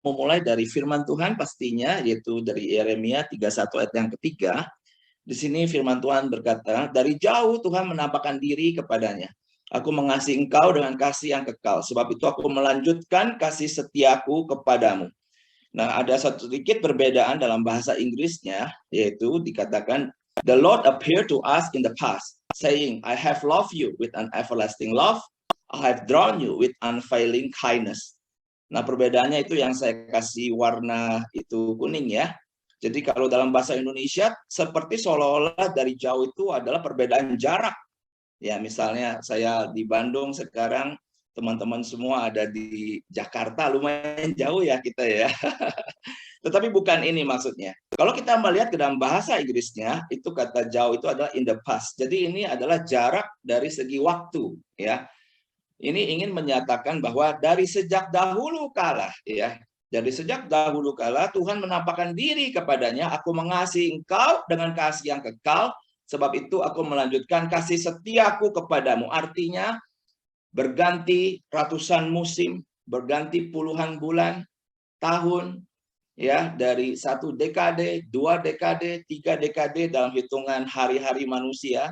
memulai dari firman Tuhan pastinya, yaitu dari Yeremia 31 ayat yang ketiga. Di sini firman Tuhan berkata, dari jauh Tuhan menampakkan diri kepadanya. Aku mengasihi engkau dengan kasih yang kekal, sebab itu aku melanjutkan kasih setiaku kepadamu. Nah, ada satu sedikit perbedaan dalam bahasa Inggrisnya, yaitu dikatakan, the Lord appeared to us in the past, saying, I have loved you with an everlasting love, I have drawn you with unfailing kindness. Nah, perbedaannya itu yang saya kasih warna itu kuning ya. Jadi kalau dalam bahasa Indonesia seperti seolah-olah dari jauh itu adalah perbedaan jarak. Ya, misalnya saya di Bandung sekarang, teman-teman semua ada di Jakarta, lumayan jauh ya kita ya. Tetapi bukan ini maksudnya. Kalau kita melihat ke dalam bahasa Inggrisnya, itu kata jauh itu adalah in the past. Jadi ini adalah jarak dari segi waktu ya. Ini ingin menyatakan bahwa dari sejak dahulu kala ya, dari sejak dahulu kala Tuhan menampakkan diri kepadanya, aku mengasihi engkau dengan kasih yang kekal, sebab itu aku melanjutkan kasih setiaku kepadamu. Artinya berganti ratusan musim, berganti puluhan bulan, tahun, ya, dari satu dekade, dua dekade, tiga dekade dalam hitungan hari-hari manusia.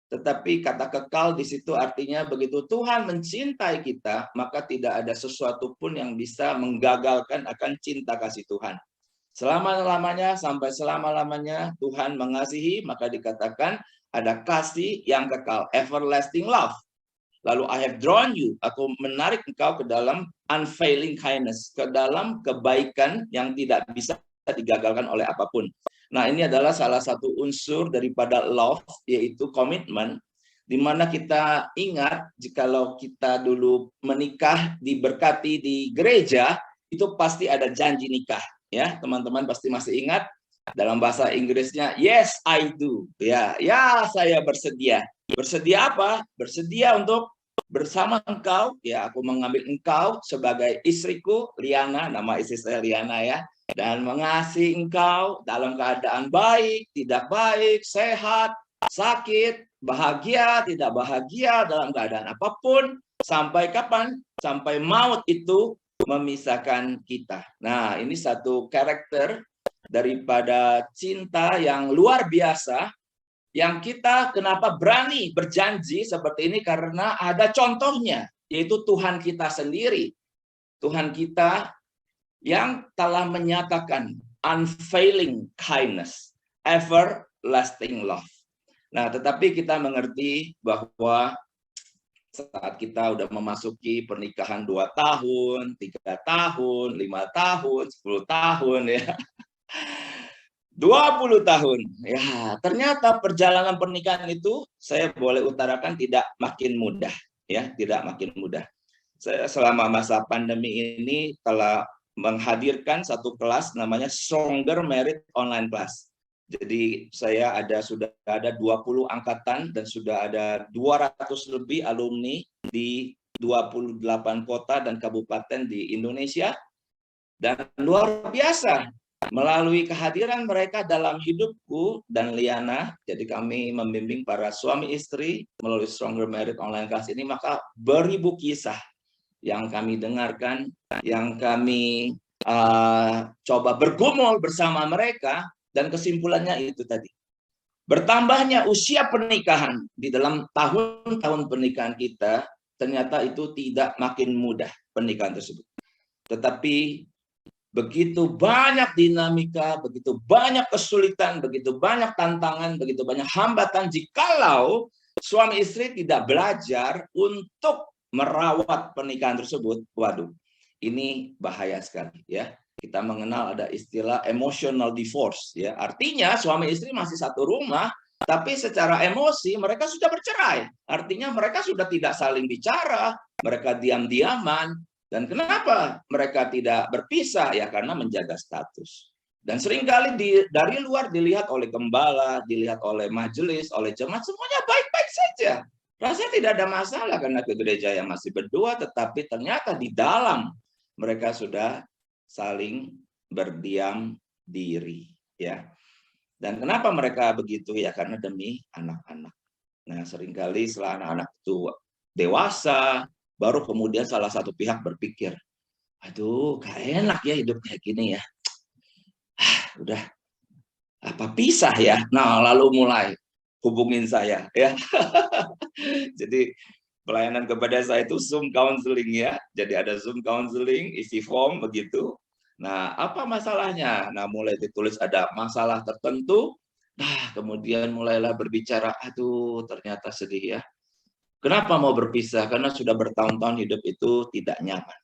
Tetapi kata kekal di situ artinya begitu Tuhan mencintai kita, maka tidak ada sesuatu pun yang bisa menggagalkan akan cinta kasih Tuhan. Selama-lamanya sampai selama-lamanya Tuhan mengasihi, maka dikatakan ada kasih yang kekal, everlasting love. Lalu I have drawn you, aku menarik engkau ke dalam unfailing kindness, ke dalam kebaikan yang tidak bisa digagalkan oleh apapun. Nah, ini adalah salah satu unsur daripada love, yaitu komitmen, di mana kita ingat jikalau kita dulu menikah diberkati di gereja, itu pasti ada janji nikah, ya teman-teman pasti masih ingat. Dalam bahasa Inggrisnya, yes I do, ya saya bersedia. Bersedia apa? Bersedia untuk bersama engkau, ya aku mengambil engkau sebagai istriku, Liana, nama istri saya Liana ya, dan mengasihi engkau dalam keadaan baik, tidak baik, sehat, sakit, bahagia, tidak bahagia, dalam keadaan apapun, sampai kapan? Sampai maut itu memisahkan kita. Nah, ini satu karakter daripada cinta yang luar biasa, yang kita kenapa berani berjanji seperti ini karena ada contohnya, yaitu Tuhan kita sendiri. Tuhan kita yang telah menyatakan unfailing kindness, everlasting love. Nah, tetapi kita mengerti bahwa saat kita udah memasuki pernikahan 2 tahun, 3 tahun, 5 tahun, 10 tahun ya. 20 tahun. Ya, ternyata perjalanan pernikahan itu saya boleh utarakan tidak makin mudah, ya, tidak makin mudah. Saya selama masa pandemi ini telah menghadirkan satu kelas namanya Stronger Marriage Online Class. Jadi saya sudah ada 20 angkatan dan sudah ada 200 lebih alumni di 28 kota dan kabupaten di Indonesia. Dan luar biasa, melalui kehadiran mereka dalam hidupku dan Liana, jadi kami membimbing para suami istri melalui Stronger Marriage Online Class ini, maka beribu kisah yang kami dengarkan, yang kami coba bergumul bersama mereka, dan kesimpulannya itu tadi. Bertambahnya usia pernikahan di dalam tahun-tahun pernikahan kita, ternyata itu tidak makin mudah pernikahan tersebut. Tetapi begitu banyak dinamika, begitu banyak kesulitan, begitu banyak tantangan, begitu banyak hambatan jikalau suami istri tidak belajar untuk merawat pernikahan tersebut. Waduh, ini bahaya sekali ya. Kita mengenal ada istilah emotional divorce ya. Artinya suami istri masih satu rumah, tapi secara emosi mereka sudah bercerai. Artinya mereka sudah tidak saling bicara, mereka diam-diaman. Dan kenapa mereka tidak berpisah? Ya karena menjaga status. Dan seringkali dari luar dilihat oleh gembala, dilihat oleh majelis, oleh jemaat, semuanya baik-baik saja. Rasanya tidak ada masalah karena ke gereja yang masih berdua, tetapi ternyata di dalam mereka sudah saling berdiam diri. Ya. Dan kenapa mereka begitu? Ya karena demi anak-anak. Nah seringkali setelah anak-anak itu dewasa, baru kemudian salah satu pihak berpikir, aduh, gak enak ya hidupnya gini ya. Udah, apa pisah ya? Nah, lalu mulai hubungin saya ya. Jadi pelayanan kepada saya itu Zoom counseling ya. Jadi ada Zoom counseling, isi form begitu. Nah, apa masalahnya? Nah, mulai ditulis ada masalah tertentu. Nah, kemudian mulailah berbicara, aduh ternyata sedih ya. Kenapa mau berpisah? Karena sudah bertahun-tahun hidup itu tidak nyaman.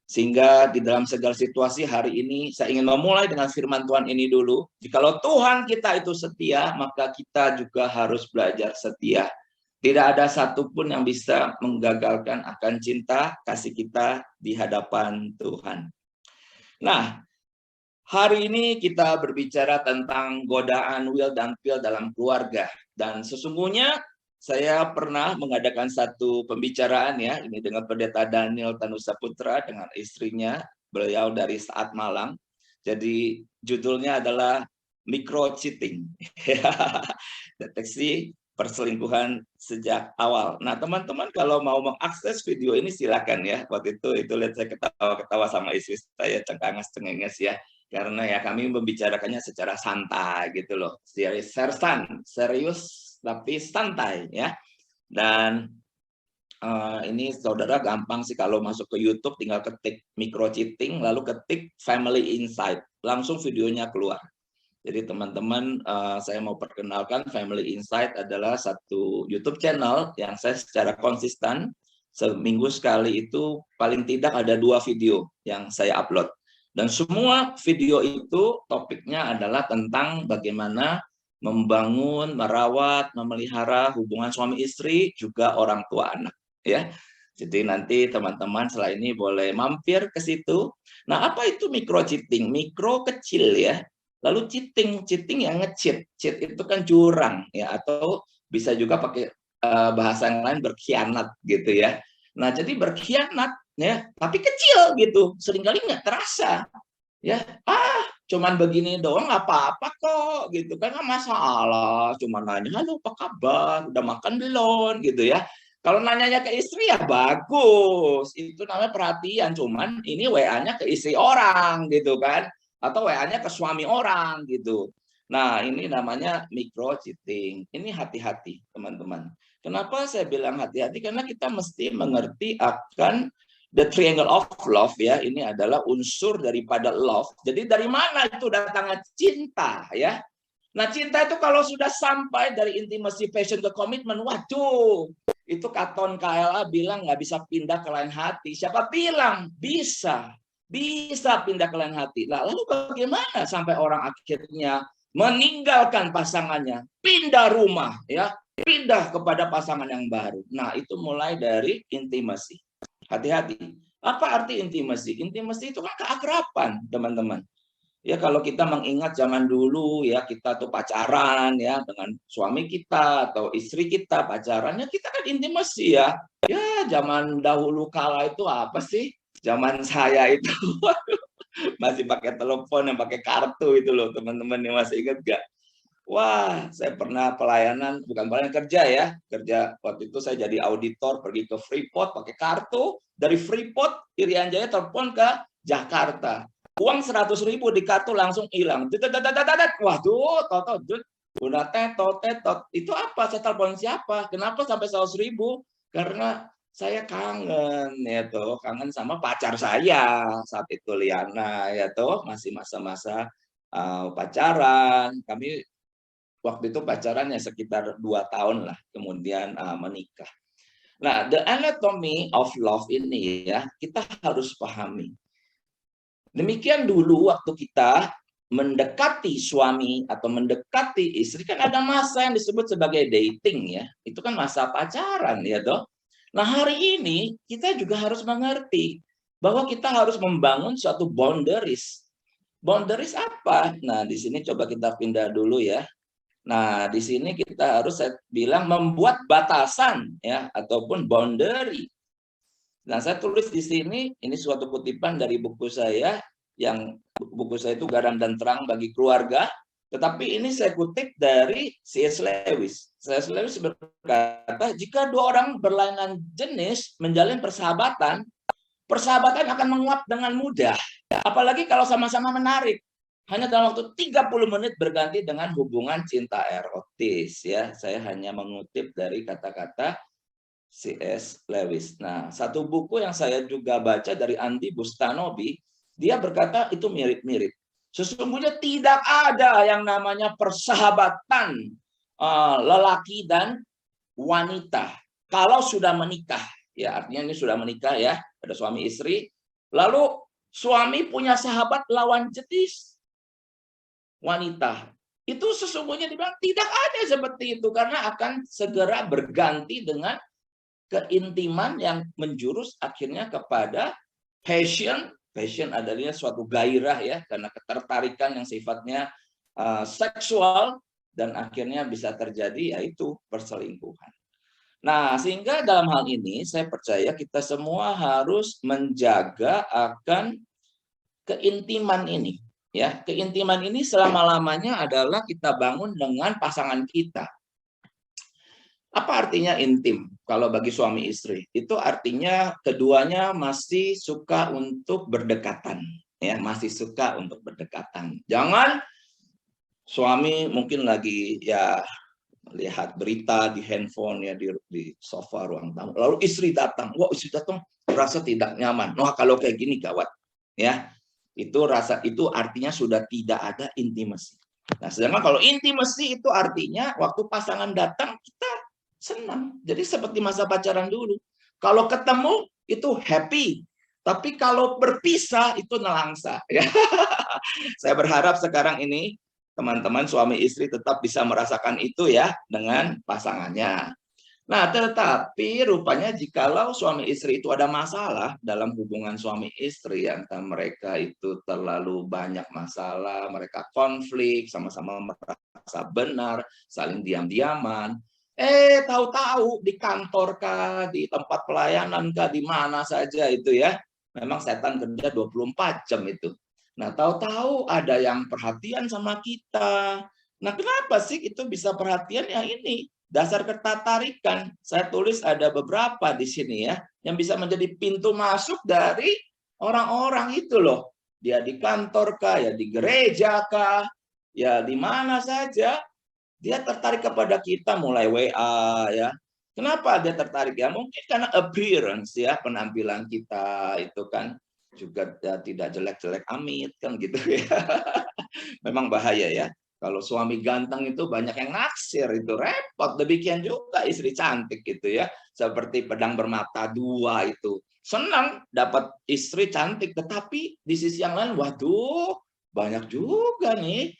Sehingga di dalam segala situasi hari ini saya ingin memulai dengan firman Tuhan ini dulu. Jikalau Tuhan kita itu setia, maka kita juga harus belajar setia. Tidak ada satupun yang bisa menggagalkan akan cinta kasih kita di hadapan Tuhan. Nah, hari ini kita berbicara tentang godaan will dan feel dalam keluarga. Dan sesungguhnya saya pernah mengadakan satu pembicaraan ya, ini dengan Pendeta Daniel Tanusa Putra dengan istrinya, beliau dari Saat Malang. Jadi judulnya adalah micro cheating. Deteksi perselingkuhan sejak awal. Nah, teman-teman kalau mau mengakses video ini silakan ya. Waktu itu lihat saya ketawa-ketawa sama istri saya, cengenges ya. Karena ya kami membicarakannya secara santai gitu loh. Serius tapi santai ya. Dan ini saudara gampang sih kalau masuk ke YouTube tinggal ketik micro cheating lalu ketik family insight, langsung videonya keluar. Jadi teman-teman, saya mau perkenalkan Family Insight adalah satu YouTube channel yang saya secara konsisten seminggu sekali itu paling tidak ada 2 video yang saya upload. Dan semua video itu topiknya adalah tentang bagaimana membangun, merawat, memelihara hubungan suami istri juga orang tua anak. Ya, jadi nanti teman-teman setelah ini boleh mampir ke situ. Nah, apa itu micro cheating? Mikro kecil ya. Lalu cheating yang nge-cheat. Cheat itu kan curang ya, atau bisa juga pakai bahasa yang lain berkhianat gitu ya. Nah, jadi berkhianat ya, tapi kecil gitu. Seringkali nggak terasa. Ya, cuman begini doang apa-apa kok gitu kan, nggak masalah. Cuma nanya, "Halo, apa kabar? Udah makan belum?" gitu ya. Kalau nanyanya ke istri ya bagus, itu namanya perhatian. Cuman ini WA-nya ke istri orang gitu kan, atau WA-nya ke suami orang gitu. Nah, ini namanya micro cheating. Ini hati-hati, teman-teman. Kenapa saya bilang hati-hati? Karena kita mesti mengerti akan the triangle of love ya. Ini adalah unsur daripada love. Jadi dari mana itu datangnya cinta ya? Nah, cinta itu kalau sudah sampai dari intimacy, passion ke komitmen, waduh, itu Katon KLA bilang nggak bisa pindah ke lain hati. Siapa bilang? Bisa. Bisa pindah ke lain hati. Nah, lalu bagaimana sampai orang akhirnya meninggalkan pasangannya, pindah rumah, ya, pindah kepada pasangan yang baru. Nah, itu mulai dari intimasi. Hati-hati. Apa arti intimasi? Intimasi itu kan keakraban, teman-teman. Ya kalau kita mengingat zaman dulu ya kita tuh pacaran ya dengan suami kita atau istri kita pacarannya kita kan intimasi ya. Ya zaman dahulu kala itu apa sih? Zaman saya itu masih pakai telepon yang pakai kartu itu loh teman-teman, yang masih ingat gak? Wah, saya pernah pelayanan, bukan pelayanan kerja ya. Kerja waktu itu saya jadi auditor pergi ke Freeport pakai kartu, dari Freeport Irian Jaya telepon ke Jakarta. Uang 100.000 di kartu langsung hilang. Waduh, toto, udah tetot. Itu apa? Saya telepon siapa? Kenapa sampai 100.000? Karena saya kangen ya toh, kangen sama pacar saya saat itu Liana ya toh, masih masa-masa pacaran. Kami waktu itu pacarannya sekitar 2 tahun lah, kemudian menikah. Nah, the anatomy of love ini ya, kita harus pahami. Demikian dulu waktu kita mendekati suami atau mendekati istri, kan ada masa yang disebut sebagai dating ya. Itu kan masa pacaran ya toh. Nah, hari ini kita juga harus mengerti bahwa kita harus membangun suatu boundaries. Boundaries apa? Nah, di sini coba kita pindah dulu ya. Nah, di sini kita harus, saya bilang, membuat batasan ya ataupun boundary. Nah, saya tulis di sini, ini suatu kutipan dari buku saya, yang buku saya itu Garam dan Terang bagi Keluarga, tetapi ini saya kutip dari C.S. Lewis. C.S. Lewis berkata, jika 2 orang berlainan jenis menjalin persahabatan, persahabatan akan menguap dengan mudah. Apalagi kalau sama-sama menarik. Hanya dalam waktu 30 menit berganti dengan hubungan cinta erotis. Ya, saya hanya mengutip dari kata-kata C.S. Lewis. Nah, satu buku yang saya juga baca dari Andi Bustanobi, dia berkata itu mirip-mirip. Sesungguhnya tidak ada yang namanya persahabatan lelaki dan wanita kalau sudah menikah. Ya, artinya ini sudah menikah ya, ada suami istri. Lalu suami punya sahabat lawan jenis wanita. Itu sesungguhnya dibilang tidak ada seperti itu karena akan segera berganti dengan keintiman yang menjurus akhirnya kepada passion. Passion adalah suatu gairah ya, karena ketertarikan yang sifatnya seksual dan akhirnya bisa terjadi yaitu perselingkuhan. Nah, sehingga dalam hal ini saya percaya kita semua harus menjaga akan keintiman ini. Ya, keintiman ini selama-lamanya adalah kita bangun dengan pasangan kita. Apa artinya intim? Kalau bagi suami istri, itu artinya keduanya masih suka untuk berdekatan, ya, masih suka untuk berdekatan. Jangan suami mungkin lagi ya lihat berita di handphone ya di sofa ruang tamu, lalu istri datang, wah istri datang merasa tidak nyaman. Wah kalau kayak gini gawat, ya. Itu artinya sudah tidak ada intimasi. Nah, sedangkan kalau intimasi itu artinya waktu pasangan datang kita senang. Jadi seperti masa pacaran dulu. Kalau ketemu itu happy, tapi kalau berpisah itu nelangsa. Ya. Saya berharap sekarang ini teman-teman suami istri tetap bisa merasakan itu ya dengan pasangannya. Nah, tetapi rupanya jikalau suami istri itu ada masalah dalam hubungan suami istri, antara mereka itu terlalu banyak masalah, mereka konflik, sama-sama merasa benar, saling diam-diaman, tahu-tahu di kantor kah, di tempat pelayanan kah, di mana saja itu ya, memang setan kerja 24 jam itu. Nah, tahu-tahu ada yang perhatian sama kita. Nah, kenapa sih itu bisa perhatian? Ya ini, dasar ketertarikan. Saya tulis ada beberapa di sini ya, yang bisa menjadi pintu masuk dari orang-orang itu loh. Dia di kantor kah, ya di gereja kah, ya di mana saja. Dia tertarik kepada kita mulai WA ya. Kenapa dia tertarik ya? Mungkin karena appearance ya, penampilan kita itu kan juga tidak jelek-jelek amit kan gitu ya. Memang bahaya ya. Kalau suami ganteng itu banyak yang naksir, itu repot. Demikian juga istri cantik gitu ya. Seperti pedang bermata dua itu. Senang dapat istri cantik, tetapi di sisi yang lain, waduh, banyak juga nih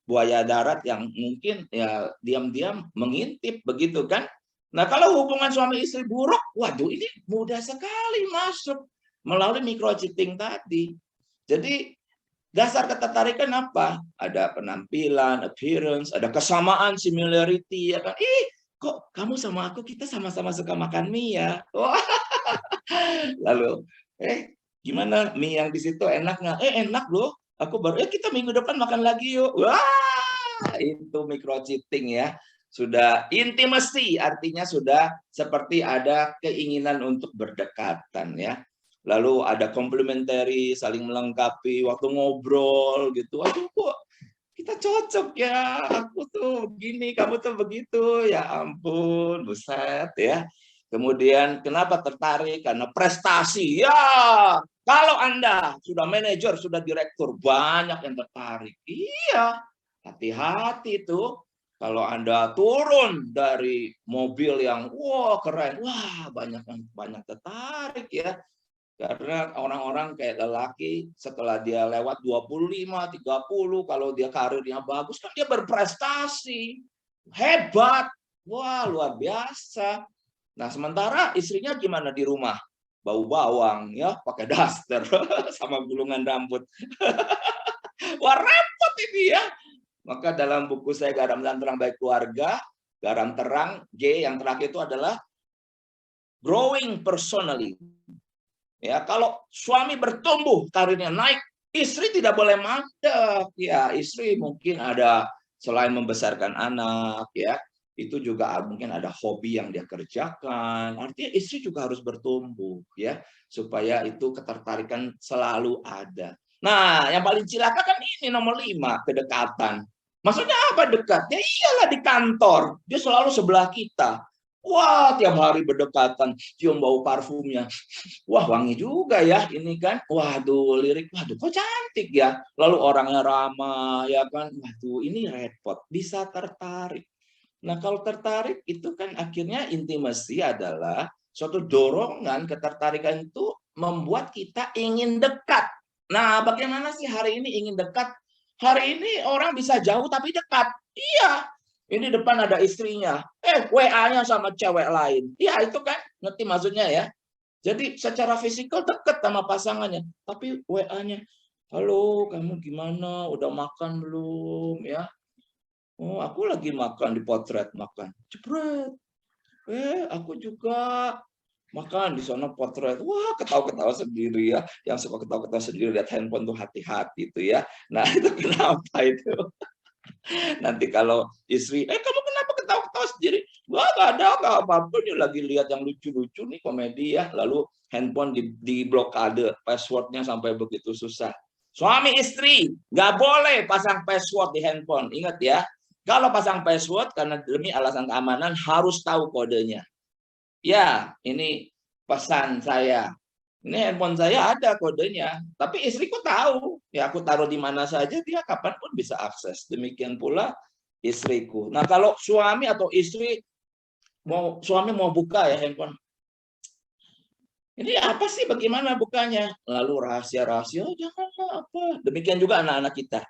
buaya darat yang mungkin ya diam-diam mengintip begitu kan. Nah, kalau hubungan suami istri buruk, waduh ini mudah sekali masuk melalui microchipping tadi. Jadi dasar ketertarikan apa? Ada penampilan, appearance, ada kesamaan, similarity, ya kan? Kok kamu sama aku, kita sama-sama suka makan mie ya? Wah. Lalu, gimana mie yang di situ enak nggak? Enak loh. Aku baru, kita minggu depan makan lagi yuk. Wah, itu microchipping ya. Sudah intimacy, artinya sudah seperti ada keinginan untuk berdekatan ya. Lalu ada complementary, saling melengkapi, waktu ngobrol gitu. Aduh kok kita cocok ya, aku tuh begini, kamu tuh begitu. Ya ampun, buset ya. Kemudian kenapa tertarik? Karena prestasi. Ya, kalau Anda sudah manajer, sudah direktur, banyak yang tertarik. Iya, hati-hati tuh. Kalau Anda turun dari mobil yang wah keren, wah banyak tertarik ya. Karena orang-orang kayak lelaki setelah dia lewat 25, 30, kalau dia karirnya bagus kan dia berprestasi. Hebat. Wah, luar biasa. Nah, sementara istrinya gimana di rumah? Bau bawang ya, pakai daster sama gulungan rambut. Wah, repot ini ya. Maka dalam buku saya Garam dan Terang Bagi Keluarga, garam terang G yang terakhir itu adalah growing personally. Ya, kalau suami bertumbuh, karirnya naik, istri tidak boleh mandek. Ya, istri mungkin ada selain membesarkan anak, ya, itu juga mungkin ada hobi yang dia kerjakan. Artinya istri juga harus bertumbuh ya, supaya itu ketertarikan selalu ada. Nah, yang paling cilaka kan ini nomor 5, kedekatan. Maksudnya apa dekat? Ya iyalah di kantor, dia selalu sebelah kita. Wah, tiap hari berdekatan, cium bau parfumnya. Wah, wangi juga ya ini kan. Waduh, lirik, waduh kok cantik ya. Lalu orangnya ramah ya kan. Waduh, ini repot, bisa tertarik. Nah, kalau tertarik itu kan akhirnya intimasi adalah suatu dorongan, ketertarikan itu membuat kita ingin dekat. Nah, bagaimana sih hari ini ingin dekat? Hari ini orang bisa jauh tapi dekat. Iya, ini depan ada istrinya. WA-nya sama cewek lain. Iya, itu kan, ngerti maksudnya ya. Jadi secara fisikal dekat sama pasangannya, tapi WA-nya, halo, kamu gimana? Udah makan belum? Ya, oh, aku lagi makan, dipotret makan. Jebret. Aku juga makan di sana potret. Wah, ketawa-ketawa sendiri ya. Yang suka ketawa-ketawa sendiri lihat handphone tuh hati-hati itu ya. Nah, itu kenapa itu? Nanti kalau istri, kamu kenapa ketawa-ketawa sendiri? Wah, nggak ada, nggak apa-apa. Dia lagi lihat yang lucu-lucu nih komedi ya. Lalu handphone di blokade, passwordnya sampai begitu susah. Suami istri nggak boleh pasang password di handphone. Ingat ya, kalau pasang password karena demi alasan keamanan harus tahu kodenya. Ya, ini pesan saya. Ini handphone saya ada kodenya, tapi istriku tahu. Ya, aku taruh di mana saja, dia kapanpun bisa akses. Demikian pula istriku. Nah, kalau suami atau istri suami mau buka ya handphone. Ini apa sih? Bagaimana bukanya? Lalu rahasia-rahasia, oh, janganlah apa. Demikian juga anak-anak kita.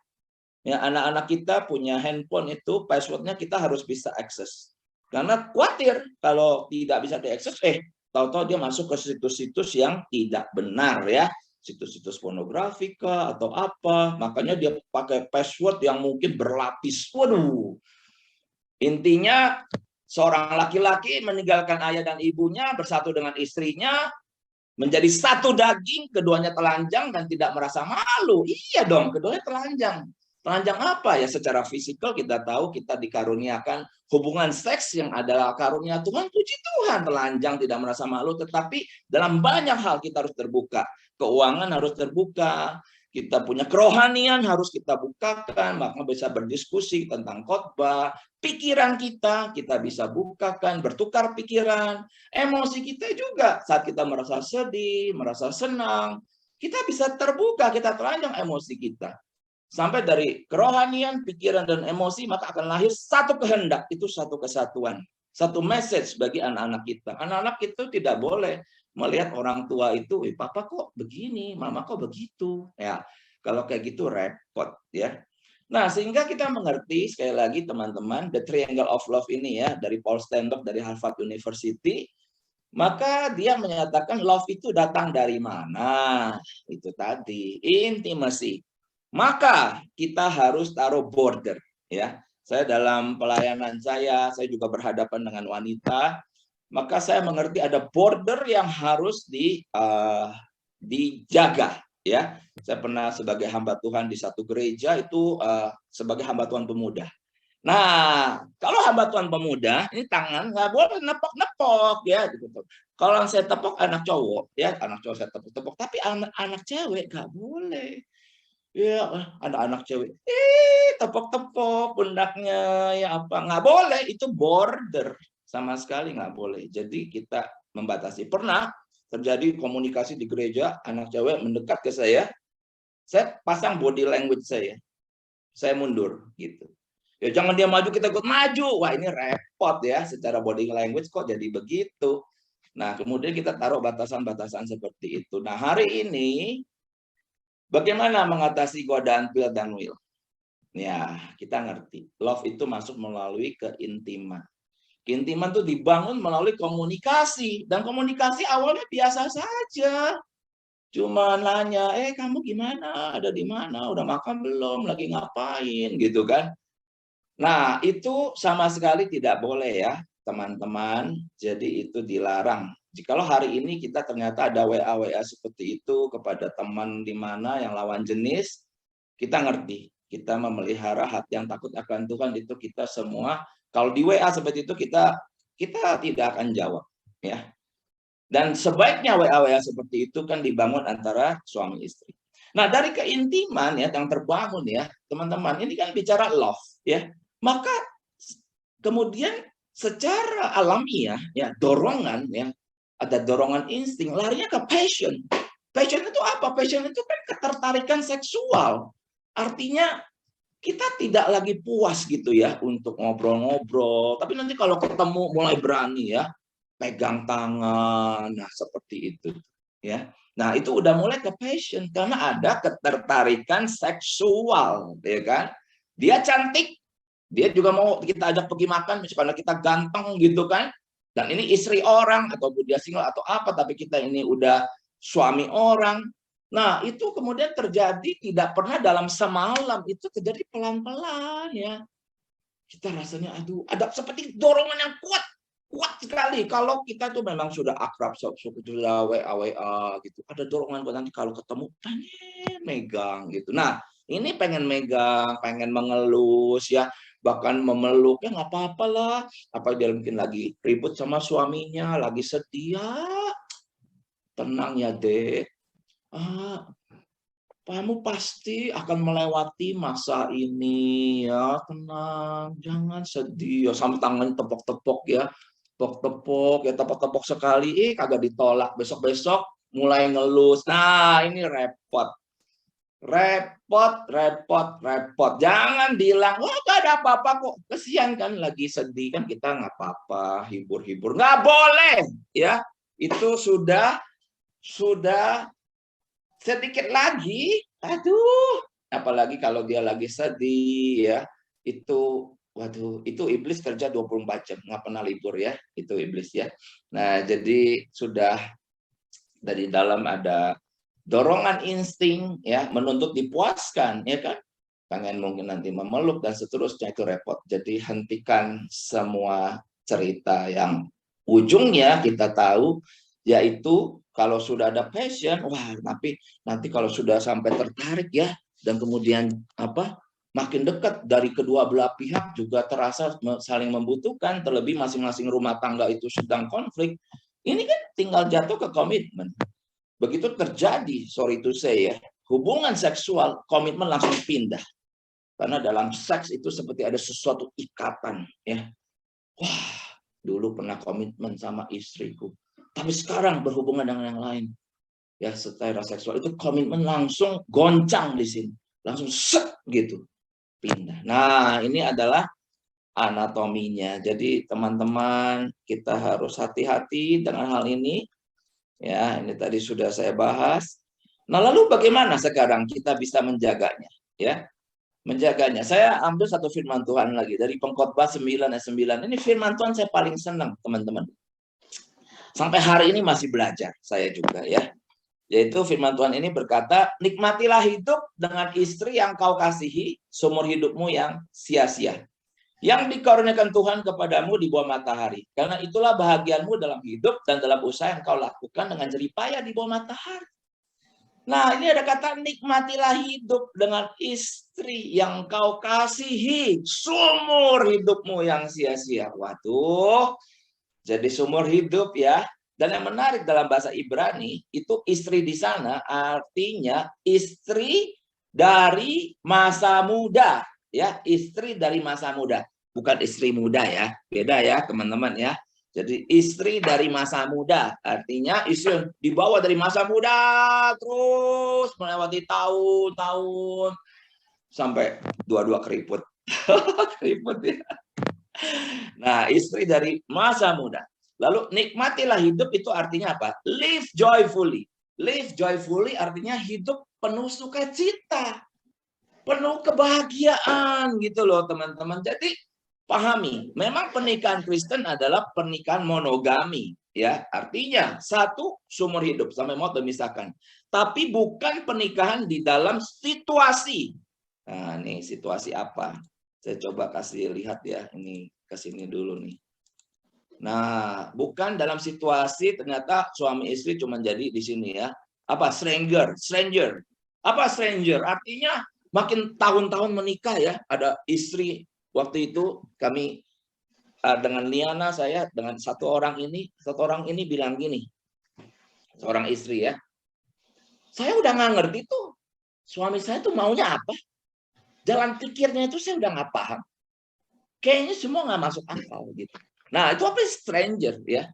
Ya, anak-anak kita punya handphone itu passwordnya kita harus bisa akses. Karena khawatir kalau tidak bisa diakses, tahu-tahu dia masuk ke situs-situs yang tidak benar ya, situs-situs pornografi kah atau apa. Makanya dia pakai password yang mungkin berlapis. Waduh. Intinya seorang laki-laki meninggalkan ayah dan ibunya, bersatu dengan istrinya, menjadi satu daging, keduanya telanjang dan tidak merasa malu. Iya dong, keduanya telanjang. Telanjang apa ya? Secara fisikal kita tahu kita dikaruniakan hubungan seks yang adalah karunia Tuhan. Puji Tuhan, telanjang tidak merasa malu. Tetapi dalam banyak hal kita harus terbuka. Keuangan harus terbuka. Kita punya kerohanian harus kita bukakan. Maka bisa berdiskusi tentang khotbah. Pikiran kita bisa bukakan, bertukar pikiran. Emosi kita juga saat kita merasa sedih, merasa senang. Kita bisa terbuka, kita telanjang emosi kita. Sampai dari kerohanian, pikiran, dan emosi, maka akan lahir satu kehendak, itu satu kesatuan. Satu message bagi anak-anak kita. Anak-anak itu tidak boleh melihat orang tua itu, papa kok begini, mama kok begitu. Ya, kalau kayak gitu repot ya. Nah, sehingga kita mengerti, sekali lagi teman-teman, the triangle of love ini ya, dari Paul Steinberg, dari Harvard University, maka dia menyatakan love itu datang dari mana? Itu tadi, intimacy. Maka kita harus taruh border ya. Saya dalam pelayanan saya juga berhadapan dengan wanita, maka saya mengerti ada border yang harus dijaga ya. Saya pernah sebagai hamba Tuhan di satu gereja itu sebagai hamba Tuhan pemuda. Nah, kalau hamba Tuhan pemuda, ini tangan nggak boleh nepok-nepok ya. Gitu. Kalau saya tepok anak cowok, ya anak cowok saya tepok-tepok, tapi anak cewek nggak boleh. Ya, anak-anak cewek, tepok-tepok pundaknya, ya apa, nggak boleh, itu border, sama sekali nggak boleh. Jadi kita membatasi. Pernah terjadi komunikasi di gereja, anak cewek mendekat ke saya pasang body language saya mundur, gitu. Ya jangan dia maju, kita ikut maju, wah ini repot ya, secara body language kok jadi begitu. Nah, kemudian kita taruh batasan-batasan seperti itu. Nah, hari ini, bagaimana mengatasi godaan pil dan will? Ya, kita ngerti. Love itu masuk melalui keintiman. Keintiman itu dibangun melalui komunikasi. Dan komunikasi awalnya biasa saja. Cuma nanya, kamu gimana? Ada di mana? Udah makan belum? Lagi ngapain? Gitu kan. Nah, itu sama sekali tidak boleh ya, teman-teman. Jadi itu dilarang. Jikalau hari ini kita ternyata ada WA seperti itu kepada teman di mana yang lawan jenis, kita ngerti. Kita memelihara hati yang takut akan Tuhan, itu kita semua Kalau di WA seperti itu kita tidak akan jawab, ya. Dan sebaiknya WA seperti itu kan dibangun antara suami istri. Nah, dari keintiman ya yang terbangun ya, teman-teman, ini kan bicara love ya. Maka kemudian secara alamiah ya, dorongan ya, ada dorongan insting, larinya ke passion. Passion itu apa? Passion itu kan ketertarikan seksual. Artinya kita tidak lagi puas gitu ya untuk ngobrol-ngobrol, tapi nanti kalau ketemu mulai berani ya, pegang tangan, nah seperti itu ya. Nah, itu udah mulai ke passion karena ada ketertarikan seksual, ya kan? Dia cantik, dia juga mau kita ajak pergi makan, misalnya kita ganteng gitu kan. Dan ini istri orang ataupun dia single atau apa, tapi kita ini udah suami orang. Nah, itu kemudian terjadi tidak pernah dalam semalam, itu terjadi pelan-pelan ya. Kita rasanya aduh, ada seperti dorongan yang kuat sekali. Kalau kita tuh memang sudah akrab, sudah WA gitu, ada dorongan buat nanti kalau ketemu pengen megang gitu. Nah, ini pengen megang, pengen mengelus ya, bahkan memeluk ya nggak apa-apa lah. Apa dia mungkin lagi ribut sama suaminya, lagi sedih ya, tenang ya dek. Kamu pasti akan melewati masa ini ya, tenang, jangan sedih ya, sampai tangan tepok-tepok ya, tepok-tepok ya, tepok-tepok sekali, kagak ditolak, besok-besok mulai ngelus. Nah, ini repot. Repot. Jangan bilang, wah gak ada apa-apa kok. Kesian kan lagi sedih kan, kita nggak apa-apa, hibur-hibur. Nggak boleh ya. Itu sudah sedikit lagi, aduh, apalagi kalau dia lagi sedih ya, itu waduh, itu iblis kerja 24 jam, nggak pernah libur ya, itu iblis ya. Nah, jadi sudah dari dalam ada dorongan insting ya, menuntut dipuaskan ya kan. Pengen mungkin nanti memeluk dan seterusnya, itu repot. Jadi hentikan semua cerita yang ujungnya kita tahu yaitu kalau sudah ada passion, wah tapi nanti kalau sudah sampai tertarik ya, dan kemudian makin dekat dari kedua belah pihak juga terasa saling membutuhkan, terlebih masing-masing rumah tangga itu sedang konflik, ini kan tinggal jatuh ke komitmen. Begitu terjadi, sorry to say ya, hubungan seksual, komitmen langsung pindah. Karena dalam seks itu seperti ada sesuatu ikatan ya. Wah, dulu pernah komitmen sama istriku, tapi sekarang berhubungan dengan yang lain. Ya, secara seksual itu komitmen langsung goncang di sini. Langsung set gitu, pindah. Nah, ini adalah anatominya. Jadi teman-teman, kita harus hati-hati dengan hal ini. Ya, ini tadi sudah saya bahas. Nah, lalu bagaimana sekarang kita bisa menjaganya? Ya, menjaganya. Saya ambil satu firman Tuhan lagi dari Pengkhotbah 9 ayat 9. Ini firman Tuhan saya paling senang, teman-teman. Sampai hari ini masih belajar saya juga ya. Yaitu firman Tuhan ini berkata, nikmatilah hidup dengan istri yang kau kasihi seumur hidupmu yang sia-sia, yang dikaruniakan Tuhan kepadamu di bawah matahari. Karena itulah bahagianmu dalam hidup dan dalam usaha yang kau lakukan dengan jerih payah di bawah matahari. Nah, ini ada kata nikmatilah hidup dengan istri yang kau kasihi seumur hidupmu yang sia-sia. Waduh, jadi seumur hidup ya. Dan yang menarik dalam bahasa Ibrani, itu istri di sana artinya istri dari masa muda. Ya, istri dari masa muda. Bukan istri muda ya, beda ya teman-teman ya. Jadi istri dari masa muda, artinya istri dibawa dari masa muda terus melewati tahun-tahun sampai dua-dua keriput. Keriput ya. Nah, istri dari masa muda. Lalu nikmatilah hidup itu artinya apa? Live joyfully. Live joyfully artinya hidup penuh sukacita, penuh kebahagiaan gitu loh teman-teman. Jadi pahami, memang pernikahan Kristen adalah pernikahan monogami, ya. Artinya satu seumur hidup sampai maut memisahkan. Tapi bukan pernikahan di dalam situasi. Nah, ini situasi apa? Saya coba kasih lihat ya, ini ke sini dulu nih. Nah, bukan dalam situasi ternyata suami istri cuma jadi di sini ya. Apa stranger? Apa stranger? Artinya makin tahun-tahun menikah ya. Ada istri waktu itu kami dengan Liana, saya dengan satu orang ini bilang gini, seorang istri ya, saya udah nggak ngerti tuh suami saya tuh maunya apa, jalan pikirnya itu saya udah nggak paham, kayaknya semua nggak masuk akal gitu. Nah itu apa, stranger ya.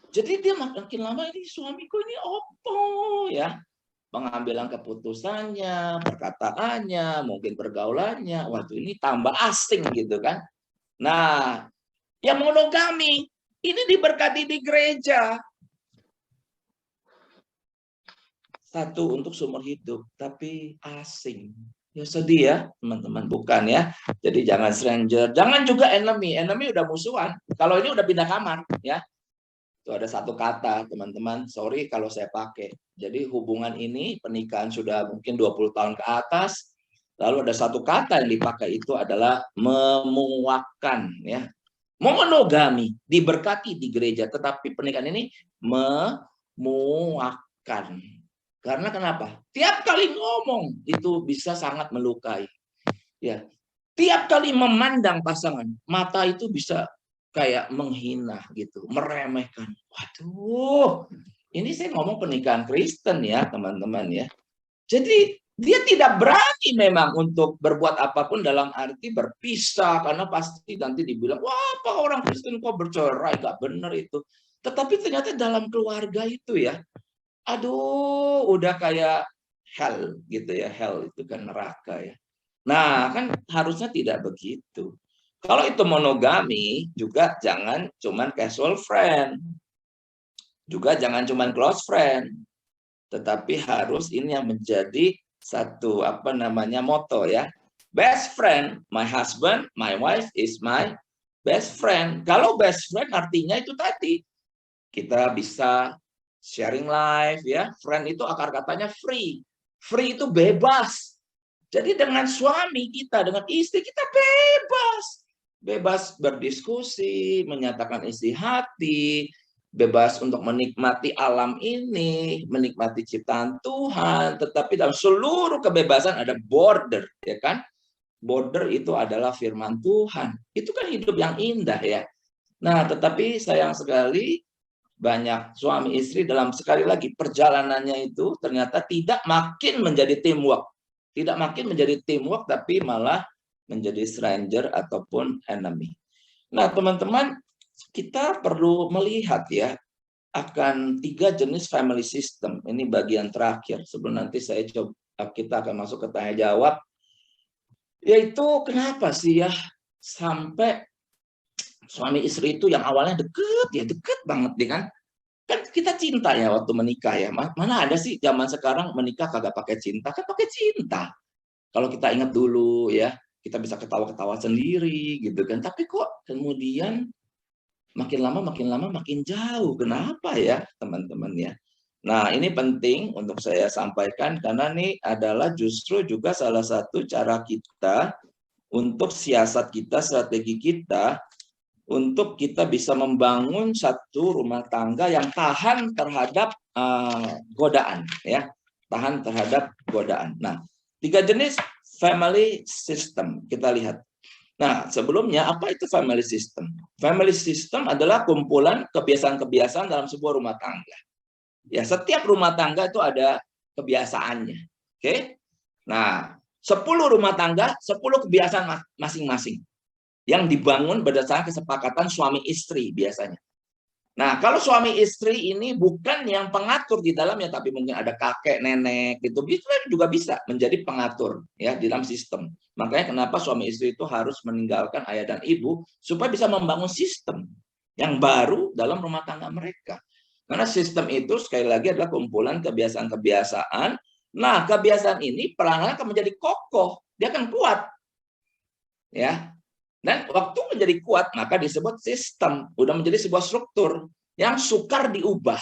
Jadi dia makin lama, ini suamiku ini opo ya, pengambilan keputusannya, perkataannya, mungkin pergaulannya, waktu ini tambah asing gitu kan. Nah, yang monogami ini diberkati di gereja. Satu untuk seumur hidup, tapi asing. Ya sedih ya, teman-teman. Bukan ya. Jadi jangan stranger, jangan juga enemy. Enemy udah musuhan. Kalau ini udah pindah kamar ya. Itu ada satu kata, teman-teman. Sorry kalau saya pakai. Jadi hubungan ini, pernikahan sudah mungkin 20 tahun ke atas. Lalu ada satu kata yang dipakai, itu adalah memuakkan ya. Monogami diberkati di gereja, tetapi pernikahan ini memuakkan. Karena kenapa? Tiap kali ngomong itu bisa sangat melukai. Ya. Tiap kali memandang pasangan, mata itu bisa kayak menghina gitu, meremehkan. Waduh, ini saya ngomong pernikahan Kristen ya, teman-teman ya. Jadi dia tidak berani memang untuk berbuat apapun dalam arti berpisah, karena pasti nanti dibilang, wah apa orang Kristen kok bercerai, gak benar itu. Tetapi ternyata dalam keluarga itu ya, aduh, udah kayak hell gitu ya, hell itu kan neraka ya. Nah, kan harusnya tidak begitu. Kalau itu monogami, juga jangan cuman casual friend. Juga jangan cuman close friend. Tetapi harus ini yang menjadi satu apa namanya moto ya. Best friend, my husband, my wife is my best friend. Kalau best friend artinya itu tadi, kita bisa sharing life ya. Friend itu akar katanya free. Free itu bebas. Jadi dengan suami kita, dengan istri kita bebas. Bebas berdiskusi, menyatakan isi hati, bebas untuk menikmati alam ini, menikmati ciptaan Tuhan, tetapi dalam seluruh kebebasan ada border, ya kan? Border itu adalah firman Tuhan. Itu kan hidup yang indah ya. Nah, tetapi sayang sekali banyak suami istri dalam sekali lagi perjalanannya itu ternyata tidak makin menjadi teamwork. Tidak makin menjadi teamwork, tapi malah menjadi stranger ataupun enemy. Nah, teman-teman, kita perlu melihat ya akan 3 jenis family system. Ini bagian terakhir sebelum nanti kita akan masuk ke tanya jawab. Yaitu kenapa sih ya sampai suami istri itu yang awalnya deket banget dengan kan kita cinta ya waktu menikah ya. Mana ada sih zaman sekarang menikah kagak pakai cinta? Kan pakai cinta. Kalau kita ingat dulu ya, kita bisa ketawa-ketawa sendiri gitu kan. Tapi kok kemudian makin lama makin jauh. Kenapa ya, teman-teman ya? Nah, ini penting untuk saya sampaikan karena ini adalah justru juga salah satu cara kita untuk siasat kita, strategi kita untuk kita bisa membangun satu rumah tangga yang tahan terhadap godaan ya, tahan terhadap godaan. Nah, 3 jenis family system kita lihat. Nah, sebelumnya apa itu family system? Family system adalah kumpulan kebiasaan-kebiasaan dalam sebuah rumah tangga. Ya, setiap rumah tangga itu ada kebiasaannya. Oke? Nah, 10 rumah tangga, 10 kebiasaan masing-masing yang dibangun berdasarkan kesepakatan suami istri biasanya. Nah, kalau suami istri ini bukan yang pengatur di dalamnya, tapi mungkin ada kakek, nenek, gitu, itu juga bisa menjadi pengatur ya di dalam sistem. Makanya kenapa suami istri itu harus meninggalkan ayah dan ibu supaya bisa membangun sistem yang baru dalam rumah tangga mereka. Karena sistem itu sekali lagi adalah kumpulan kebiasaan-kebiasaan. Nah, kebiasaan ini perlahan-lahan akan menjadi kokoh, dia akan kuat. Ya, dan waktu menjadi kuat, maka disebut sistem. Udah menjadi sebuah struktur yang sukar diubah.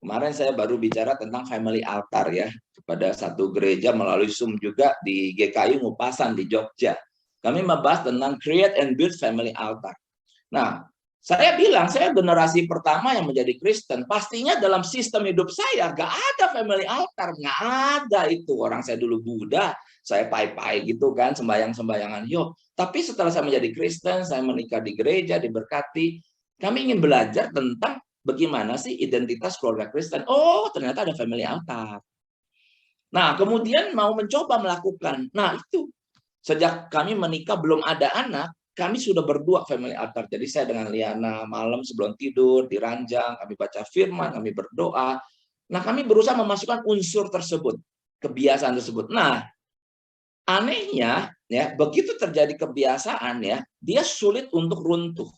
Kemarin saya baru bicara tentang family altar ya, kepada satu gereja melalui Zoom juga di GKI Ngupasan di Jogja. Kami membahas tentang create and build family altar. Nah, Saya bilang, saya generasi pertama yang menjadi Kristen. Pastinya dalam sistem hidup saya, nggak ada family altar. Nggak ada itu. Orang saya dulu Buddha, saya pai-pai gitu kan, sembahyang-sembayangan. Yo, tapi setelah saya menjadi Kristen, saya menikah di gereja, diberkati. Kami ingin belajar tentang bagaimana sih identitas keluarga Kristen. Oh, ternyata ada family altar. Nah, kemudian mau mencoba melakukan. Nah, itu. Sejak kami menikah belum ada anak, kami sudah berdua family altar. Jadi saya dengan Liana malam sebelum tidur, di ranjang, kami baca firman, kami berdoa. Nah, kami berusaha memasukkan unsur tersebut, kebiasaan tersebut. Nah, anehnya, ya begitu terjadi kebiasaan, ya dia sulit untuk runtuh.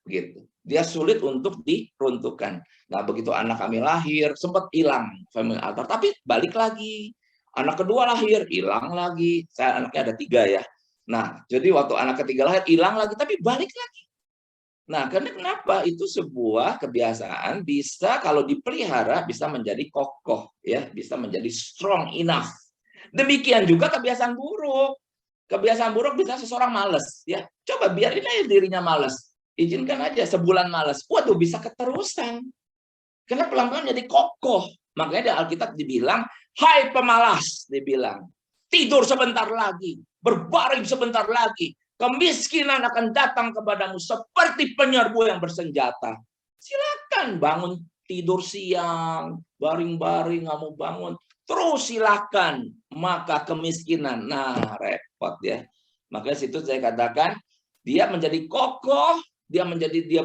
Gitu. Dia sulit untuk diruntuhkan. Nah, begitu anak kami lahir, sempat hilang family altar, tapi balik lagi. Anak kedua lahir, hilang lagi. Saya anaknya ada 3 ya. Nah, jadi waktu anak ketiga lahir, hilang lagi, tapi balik lagi. Nah, karena kenapa? Itu sebuah kebiasaan bisa kalau dipelihara bisa menjadi kokoh, ya, bisa menjadi strong enough. Demikian juga kebiasaan buruk. Kebiasaan buruk bisa seseorang males, ya. Coba biarin aja dirinya males. Izinkan aja sebulan males. Waduh, bisa keterusan. Karena pelan-pelan jadi kokoh. Makanya di Alkitab dibilang, hai pemalas, dibilang. Tidur sebentar lagi, berbaring sebentar lagi. Kemiskinan akan datang kepadamu seperti penyerbu yang bersenjata. Silakan bangun tidur siang, baring-baring, nggak mau bangun. Terus silakan, maka kemiskinan. Nah, repot ya. Makanya situ saya katakan, dia menjadi kokoh, dia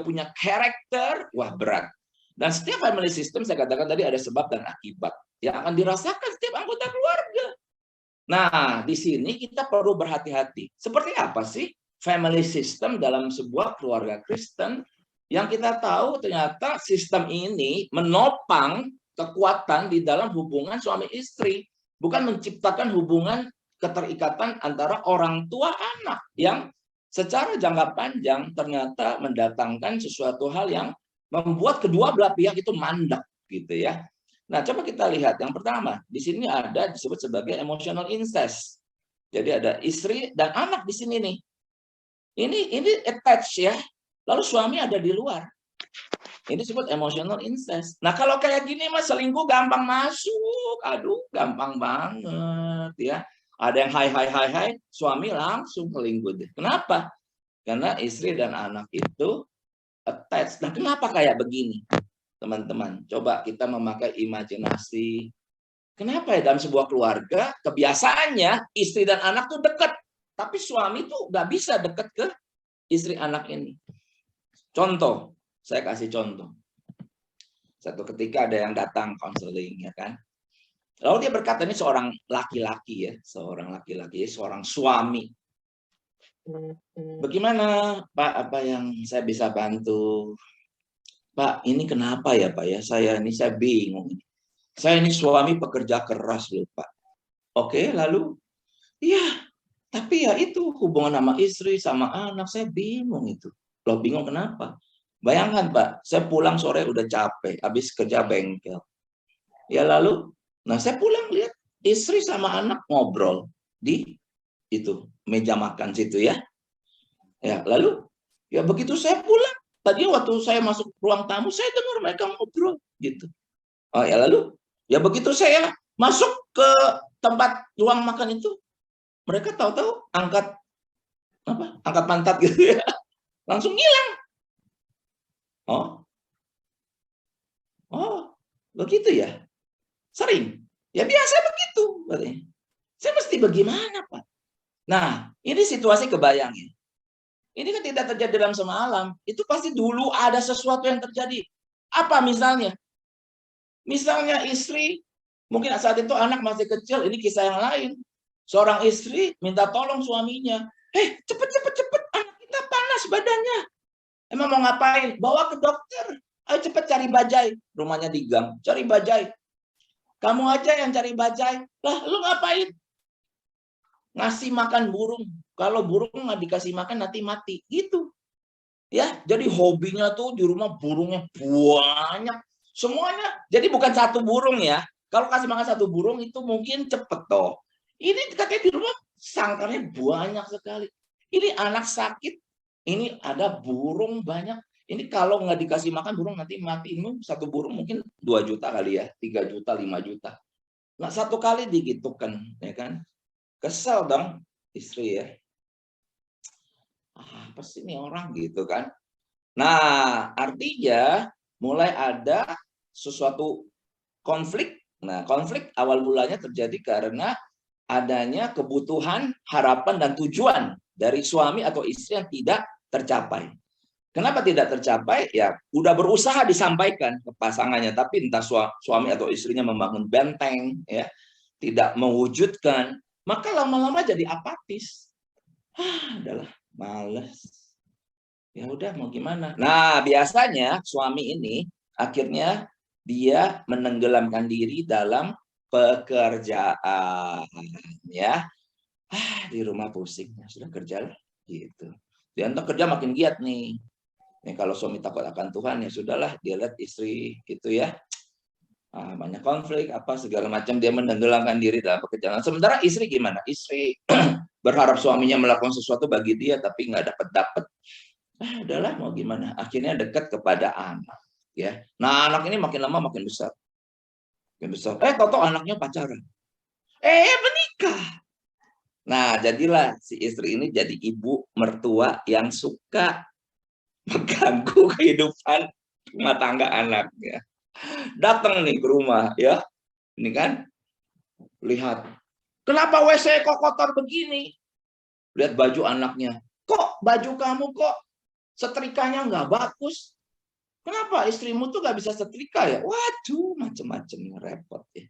punya karakter, wah berat. Dan setiap family system, saya katakan tadi ada sebab dan akibat yang akan dirasakan setiap anggota keluarga. Nah, di sini kita perlu berhati-hati. Seperti apa sih family system dalam sebuah keluarga Kristen yang kita tahu ternyata sistem ini menopang kekuatan di dalam hubungan suami istri, bukan menciptakan hubungan keterikatan antara orang tua anak yang secara jangka panjang ternyata mendatangkan sesuatu hal yang membuat kedua belah pihak itu mandek gitu ya. Nah, coba kita lihat yang pertama. Di sini ada disebut sebagai emotional incest. Jadi ada istri dan anak di sini nih. Ini attach ya. Lalu suami ada di luar. Ini disebut emotional incest. Nah, kalau kayak gini Mas, selingkuh gampang masuk. Aduh, gampang banget ya. Ada yang hai, suami langsung selingkuh deh. Kenapa? Karena istri dan anak itu attach. Nah, kenapa kayak begini? Teman-teman, coba kita memakai imajinasi. Kenapa ya dalam sebuah keluarga, kebiasaannya istri dan anak tuh dekat. Tapi suami tuh nggak bisa dekat ke istri anak ini. Contoh, saya kasih contoh. Satu ketika ada yang datang konseling, ya kan. Lalu dia berkata, ini seorang laki-laki ya, seorang suami. Bagaimana Pak, apa yang saya bisa bantu? Pak, ini kenapa ya Pak ya? Saya bingung. Saya ini suami pekerja keras loh Pak. Oke, lalu? Iya, tapi ya itu hubungan sama istri, sama anak, saya bingung itu. Loh bingung kenapa? Bayangkan Pak, saya pulang sore udah capek, habis kerja bengkel. Ya lalu, nah saya pulang lihat istri sama anak ngobrol di itu meja makan situ ya. Ya lalu, ya begitu saya pulang, tadi waktu saya masuk ruang tamu, saya dengar mereka ngobrol gitu. Oh ya lalu, ya begitu saya masuk ke tempat ruang makan itu, mereka tahu-tahu angkat pantat gitu ya, langsung hilang. Oh, begitu ya, sering. Ya biasa begitu, katanya. Saya mesti bagaimana Pak? Nah, ini situasi kebayang ya. Ini kan tidak terjadi dalam semalam. Itu pasti dulu ada sesuatu yang terjadi. Apa misalnya? Misalnya istri, mungkin saat itu anak masih kecil, ini kisah yang lain. Seorang istri minta tolong suaminya. Cepet, anak kita panas badannya. Emang mau ngapain? Bawa ke dokter. Ayo cepet cari bajai. Rumahnya di gang. Cari bajai. Kamu aja yang cari bajai. Lah, lu ngapain? Ngasih makan burung. Kalau burung nggak dikasih makan nanti mati. Gitu. Ya, jadi hobinya tuh di rumah burungnya banyak. Semuanya. Jadi bukan satu burung ya. Kalau kasih makan satu burung itu mungkin cepet toh. Ini katanya di rumah sangkarnya banyak sekali. Ini anak sakit, Ini ada burung banyak. Ini kalau nggak dikasih makan burung nanti mati. Ini satu burung mungkin 2 juta kali ya, 3 juta, 5 juta. Nah, satu kali digitukan, ya kan? Kesel dong istri ya. Apa sih ini orang gitu kan? Nah, artinya mulai ada sesuatu konflik. Nah, konflik awal mulanya terjadi karena adanya kebutuhan, harapan, dan tujuan dari suami atau istri yang tidak tercapai. Kenapa tidak tercapai? Ya, udah berusaha disampaikan ke pasangannya, tapi entah suami atau istrinya membangun benteng, ya, tidak mewujudkan, maka lama-lama jadi apatis. Adalah males. Ya udah mau gimana. Nah, biasanya suami ini akhirnya dia menenggelamkan diri dalam pekerjaan, ya. Di rumah pusing, sudah kerja lah gitu. Dia untuk kerja makin giat nih. Kalau suami takut akan Tuhan ya sudahlah, dia lihat istri gitu ya. Banyak konflik apa segala macam, dia menenggelamkan diri dalam pekerjaan. Sementara istri gimana? Istri berharap suaminya melakukan sesuatu bagi dia tapi nggak dapat. Adalah mau gimana? Akhirnya dekat kepada anak, ya. Nah, anak ini makin lama makin besar. Makin besar. Toto anaknya pacaran. Menikah. Nah, jadilah si istri ini jadi ibu mertua yang suka mengganggu kehidupan rumah tangga anaknya. Datang nih ke rumah, ya. Ini kan, lihat. Kenapa WC kok kotor begini? Lihat baju anaknya. Kok baju kamu kok setrikanya nggak bagus? Kenapa istrimu tuh nggak bisa setrika ya? Waduh, macem-macem repot ya.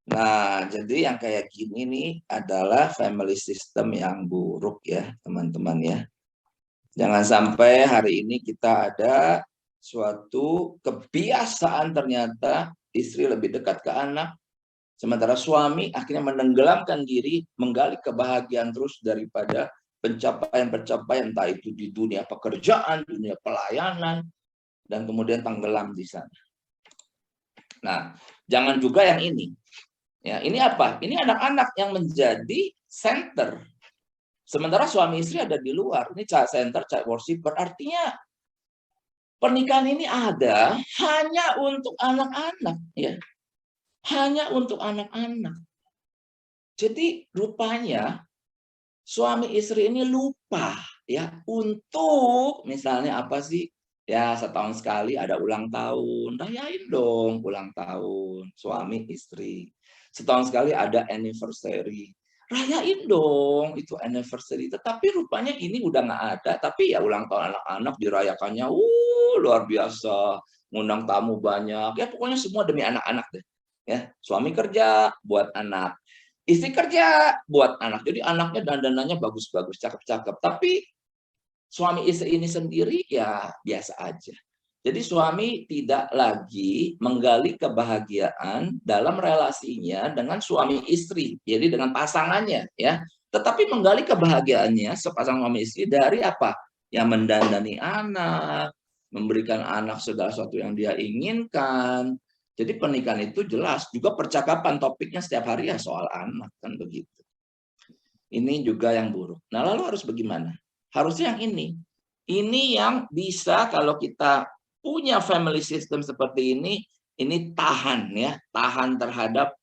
Nah, jadi yang kayak gini nih adalah family system yang buruk ya, teman-teman ya. Jangan sampai hari ini kita ada suatu kebiasaan ternyata istri lebih dekat ke anak, sementara suami akhirnya menenggelamkan diri, menggali kebahagiaan terus daripada pencapaian-pencapaian, entah itu di dunia pekerjaan, dunia pelayanan, dan kemudian tenggelam di sana. Nah, jangan juga yang ini. Ya, ini apa? Ini anak-anak yang menjadi center. Sementara suami istri ada di luar. Ini child center, child worshiper. Artinya pernikahan ini ada hanya untuk anak-anak, ya. Hanya untuk anak-anak. Jadi rupanya suami istri ini lupa ya untuk misalnya apa sih? Ya, setahun sekali ada ulang tahun. Rayain dong ulang tahun suami istri. Setahun sekali ada anniversary. Rayain dong itu anniversary. Tetapi rupanya ini udah nggak ada. Tapi ya ulang tahun anak-anak dirayakannya luar biasa. Ngundang tamu banyak. Ya pokoknya semua demi anak-anak deh. Ya, suami kerja buat anak. Istri kerja buat anak. Jadi anaknya dandanannya bagus-bagus, cakep-cakep. Tapi suami istri ini sendiri ya biasa aja. Jadi suami tidak lagi menggali kebahagiaan dalam relasinya dengan suami istri, jadi dengan pasangannya ya. Tetapi menggali kebahagiaannya sepasang suami istri dari apa? Yang mendandani anak, memberikan anak segala sesuatu yang dia inginkan. Jadi pernikahan itu jelas juga percakapan topiknya setiap hari ya soal anak kan begitu. Ini juga yang buruk. Nah, lalu harus bagaimana? Harusnya yang ini. Ini yang bisa kalau kita punya family system seperti ini tahan ya, tahan terhadap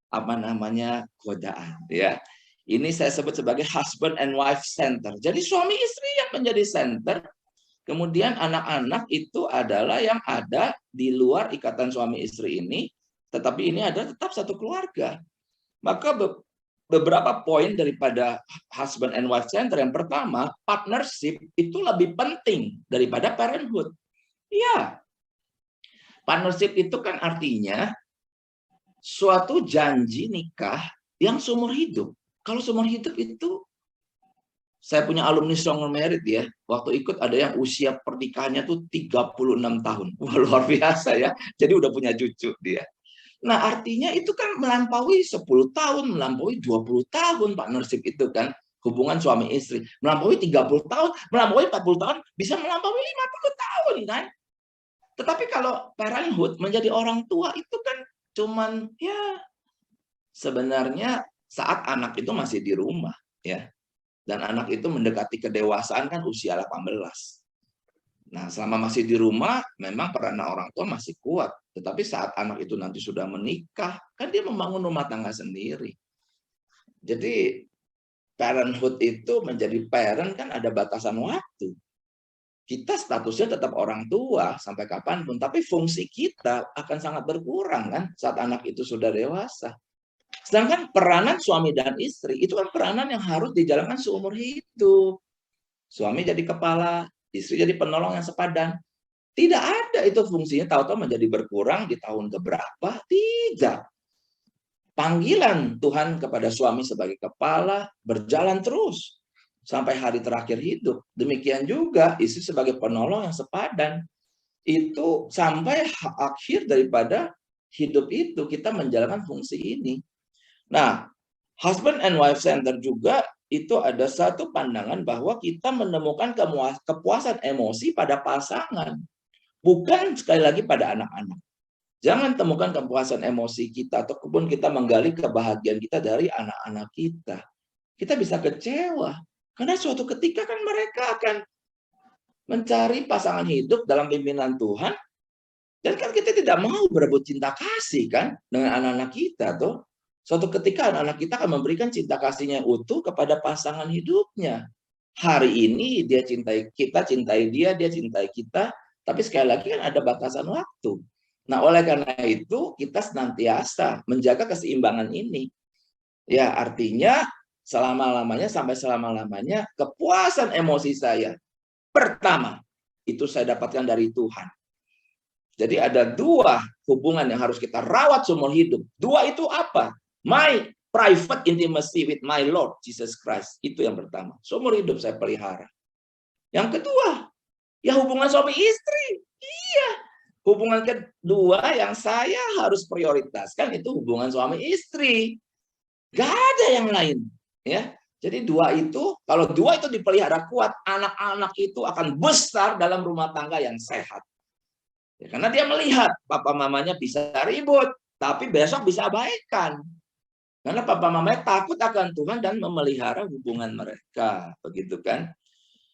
apa namanya godaan ya. Ini saya sebut sebagai husband and wife center. Jadi suami istri yang menjadi center, kemudian anak-anak itu adalah yang ada di luar ikatan suami istri ini, tetapi ini adalah tetap satu keluarga. Maka beberapa poin daripada husband and wife center. Yang pertama, partnership itu lebih penting daripada parenthood. Iya. Partnership itu kan artinya suatu janji nikah yang seumur hidup. Kalau seumur hidup itu, saya punya alumni Strong Married ya, waktu ikut ada yang usia pernikahannya tuh 36 tahun. Wah, luar biasa ya. Jadi udah punya cucu dia. Nah, artinya itu kan melampaui 10 tahun, melampaui 20 tahun partnership itu kan, hubungan suami istri. Melampaui 30 tahun, melampaui 40 tahun, bisa melampaui 50 tahun kan. Tetapi kalau parenthood menjadi orang tua itu kan cuman ya sebenarnya saat anak itu masih di rumah ya. Dan anak itu mendekati kedewasaan kan usia 18. Nah, selama masih di rumah, memang peran orang tua masih kuat. Tetapi saat anak itu nanti sudah menikah, kan dia membangun rumah tangga sendiri. Jadi, parenthood itu menjadi parent kan ada batasan waktu. Kita statusnya tetap orang tua sampai kapanpun, tapi fungsi kita akan sangat berkurang kan saat anak itu sudah dewasa. Sedangkan peranan suami dan istri itu kan peranan yang harus dijalankan seumur hidup. Suami jadi kepala, istri jadi penolong yang sepadan. Tidak ada itu fungsinya tahu-tahu menjadi berkurang di tahun keberapa. Tidak. Panggilan Tuhan kepada suami sebagai kepala berjalan terus sampai hari terakhir hidup. Demikian juga istri sebagai penolong yang sepadan. Itu sampai akhir daripada hidup itu kita menjalankan fungsi ini. Nah, husband and wife center juga itu ada satu pandangan bahwa kita menemukan kepuasan emosi pada pasangan. Bukan sekali lagi pada anak-anak. Jangan temukan kepuasan emosi kita ataupun kita menggali kebahagiaan kita dari anak-anak kita. Kita bisa kecewa. Karena suatu ketika kan mereka akan mencari pasangan hidup dalam pimpinan Tuhan. Dan kan kita tidak mau berebut cinta kasih kan dengan anak-anak kita tuh. Suatu ketika anak-anak kita akan memberikan cinta kasihnya utuh kepada pasangan hidupnya. Hari ini dia cintai kita, cintai dia cintai kita. Tapi sekali lagi kan ada batasan waktu. Nah, oleh karena itu kita senantiasa menjaga keseimbangan ini. Ya, artinya selama-lamanya sampai selama-lamanya kepuasan emosi saya pertama itu saya dapatkan dari Tuhan. Jadi ada dua hubungan yang harus kita rawat seumur hidup. Dua itu apa? My private intimacy with my Lord Jesus Christ. Itu yang pertama. Seumur hidup saya pelihara. Yang kedua, ya hubungan suami istri. Iya. Hubungan kedua yang saya harus prioritaskan itu hubungan suami istri. Gak ada yang lain. Ya. Jadi dua itu, kalau dua itu dipelihara kuat, anak-anak itu akan besar dalam rumah tangga yang sehat. Ya, karena dia melihat papa mamanya bisa ribut, tapi besok bisa baikan. Karena papa mamanya takut akan Tuhan dan memelihara hubungan mereka, begitu kan?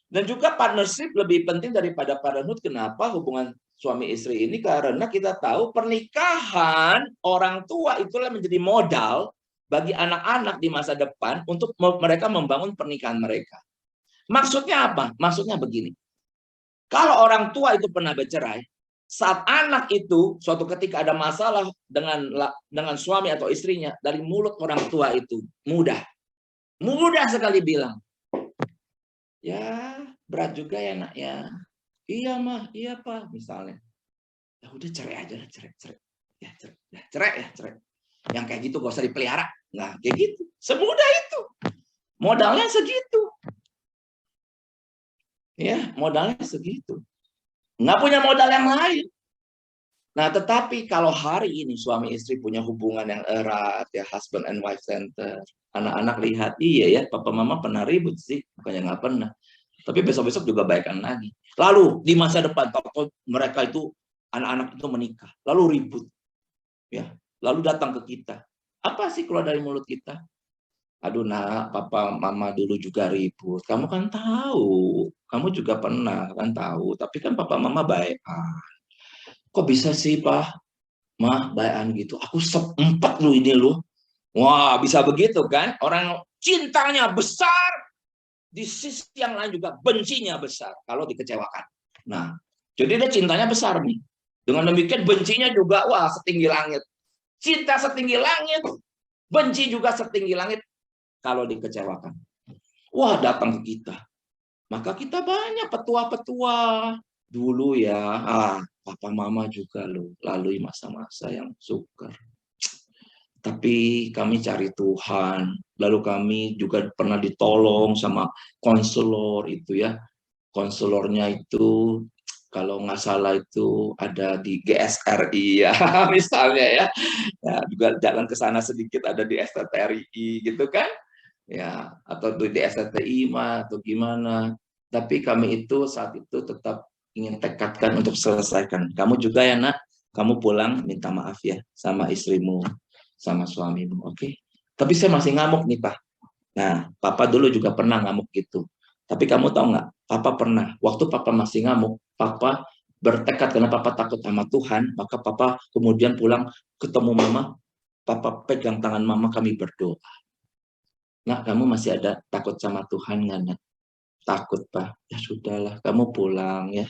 Dan juga partnership lebih penting daripada parenthood. Kenapa hubungan suami istri ini? Karena kita tahu pernikahan orang tua itulah menjadi modal bagi anak-anak di masa depan untuk mereka membangun pernikahan mereka. Maksudnya apa? Maksudnya begini. Kalau orang tua itu pernah bercerai, saat anak itu suatu ketika ada masalah dengan suami atau istrinya, dari mulut orang tua itu mudah sekali bilang, ya berat juga ya nak ya, iya mah, iya pak, misalnya, ya udah cerai aja lah, cerai, yang kayak gitu gak usah dipelihara, nah kayak gitu, semudah itu, modalnya segitu, ya modalnya segitu. Nggak punya modal yang lain. Nah, tetapi kalau hari ini suami istri punya hubungan yang erat, ya husband and wife center, anak-anak lihat, iya ya, papa mama pernah ribut sih, bukannya nggak pernah. Tapi besok-besok juga baikan lagi. Lalu di masa depan, mereka itu, anak-anak itu menikah, lalu ribut, ya, lalu datang ke kita. Apa sih keluar dari mulut kita? Aduh nak, papa mama dulu juga ribut. Kamu kan tahu, kamu juga pernah kan tahu. Tapi kan papa mama baikan. Kok bisa sih pak, mah baikan gitu? Aku sempat lu ini lu. Wah bisa begitu kan? Orang cintanya besar, di sisi yang lain juga bencinya besar kalau dikecewakan. Nah, jadi dia cintanya besar nih. Dengan demikian bencinya juga wah setinggi langit. Cinta setinggi langit, benci juga setinggi langit. Kalau dikecewakan, wah datang ke kita. Maka kita banyak petua-petua dulu ya. Papa mama juga lo lalui masa-masa yang sukar. Tapi kami cari Tuhan. Lalu kami juga pernah ditolong sama konselor itu ya. Konselornya itu kalau nggak salah itu ada di GSRI ya misalnya ya. Juga jalan ke sana sedikit ada di STTRI gitu kan. Ya atau di STTI atau gimana, tapi kami itu saat itu tetap ingin tekadkan untuk selesaikan. Kamu juga ya nak, kamu pulang minta maaf ya sama istrimu, sama suamimu, oke? Tapi saya masih ngamuk nih pak, Nah, papa dulu juga pernah ngamuk gitu. Tapi kamu tahu nggak, papa pernah, waktu papa masih ngamuk, papa bertekad karena papa takut sama Tuhan, maka papa kemudian pulang ketemu mama, papa pegang tangan mama, kami berdoa. Nah, kamu masih ada takut sama Tuhan nggak, Nak? Takut, Pak. Ya sudahlah, kamu pulang ya.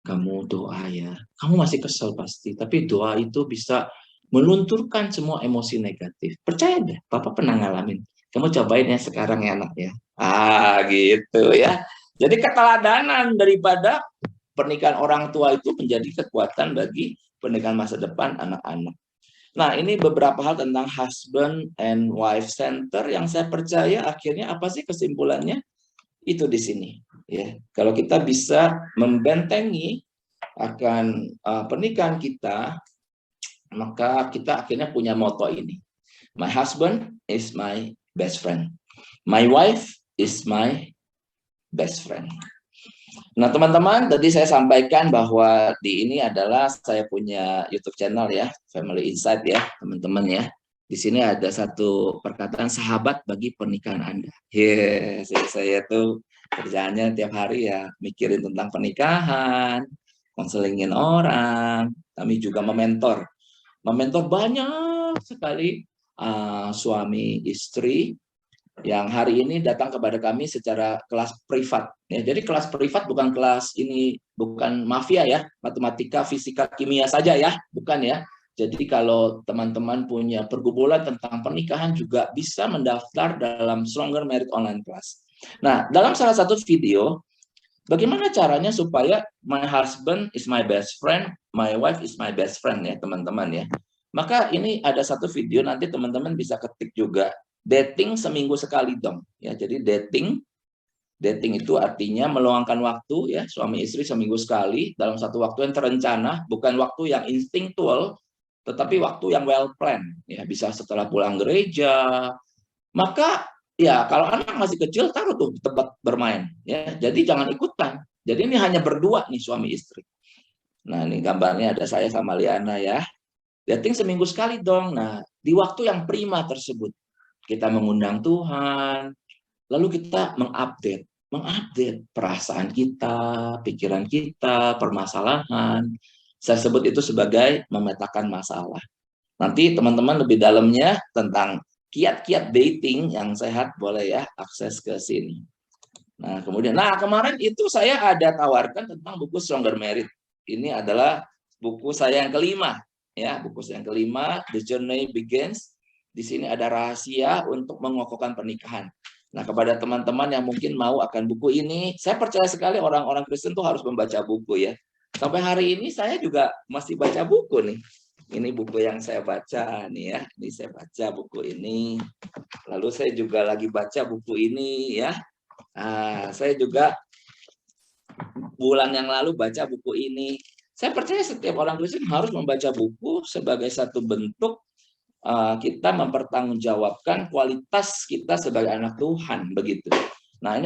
Kamu doa ya. Kamu masih kesel pasti, tapi doa itu bisa melunturkan semua emosi negatif. Percaya deh, Papa pernah ngalamin. Kamu cobain ya sekarang ya, Nak ya. Gitu ya. Jadi keteladanan daripada pernikahan orang tua itu menjadi kekuatan bagi pernikahan masa depan anak-anak. Nah, ini beberapa hal tentang husband and wife center yang saya percaya akhirnya apa sih kesimpulannya? Itu di sini ya. Kalau kita bisa membentengi akan pernikahan kita, maka kita akhirnya punya moto ini. My husband is my best friend. My wife is my best friend. Nah, teman-teman, tadi saya sampaikan bahwa di ini adalah saya punya YouTube channel ya, Family Insight ya, teman-teman ya. Di sini ada satu perkataan sahabat bagi pernikahan Anda. Yes, saya tuh kerjaannya tiap hari ya mikirin tentang pernikahan, konselingin orang, kami juga mementor banyak sekali suami istri yang hari ini datang kepada kami secara kelas privat. Ya, jadi kelas privat bukan kelas ini, bukan mafia ya, matematika, fisika, kimia saja ya, bukan ya. Jadi kalau teman-teman punya pergumulan tentang pernikahan juga bisa mendaftar dalam Stronger Marriage Online Class. Nah, dalam salah satu video, bagaimana caranya supaya my husband is my best friend, my wife is my best friend ya teman-teman ya. Maka ini ada satu video, nanti teman-teman bisa ketik juga. Dating seminggu sekali dong. Ya, jadi dating itu artinya meluangkan waktu ya suami istri seminggu sekali dalam satu waktu yang terencana, bukan waktu yang instinktual, tetapi waktu yang well planned. Ya, bisa setelah pulang gereja. Maka ya kalau anak masih kecil taruh tuh di tempat bermain ya. Jadi jangan ikutan. Jadi ini hanya berdua nih suami istri. Nah, ini gambarnya ada saya sama Liana ya. Dating seminggu sekali dong. Nah, di waktu yang prima tersebut kita mengundang Tuhan, lalu kita mengupdate perasaan kita, pikiran kita, permasalahan. Saya sebut itu sebagai memetakan masalah. Nanti teman-teman lebih dalamnya tentang kiat-kiat dating yang sehat boleh ya akses ke sini. Nah, kemudian kemarin itu saya ada tawarkan tentang buku Stronger Marriage. Ini adalah buku saya yang kelima ya, buku saya yang kelima, The Journey Begins. Di sini ada rahasia untuk mengokohkan pernikahan. Nah, kepada teman-teman yang mungkin mau akan buku ini, saya percaya sekali orang-orang Kristen tuh harus membaca buku ya. Sampai hari ini saya juga masih baca buku nih. Ini buku yang saya baca nih ya. Ini saya baca buku ini. Lalu saya juga lagi baca buku ini ya. Saya juga bulan yang lalu baca buku ini. Saya percaya setiap orang Kristen harus membaca buku sebagai satu bentuk kita mempertanggungjawabkan kualitas kita sebagai anak Tuhan begitu.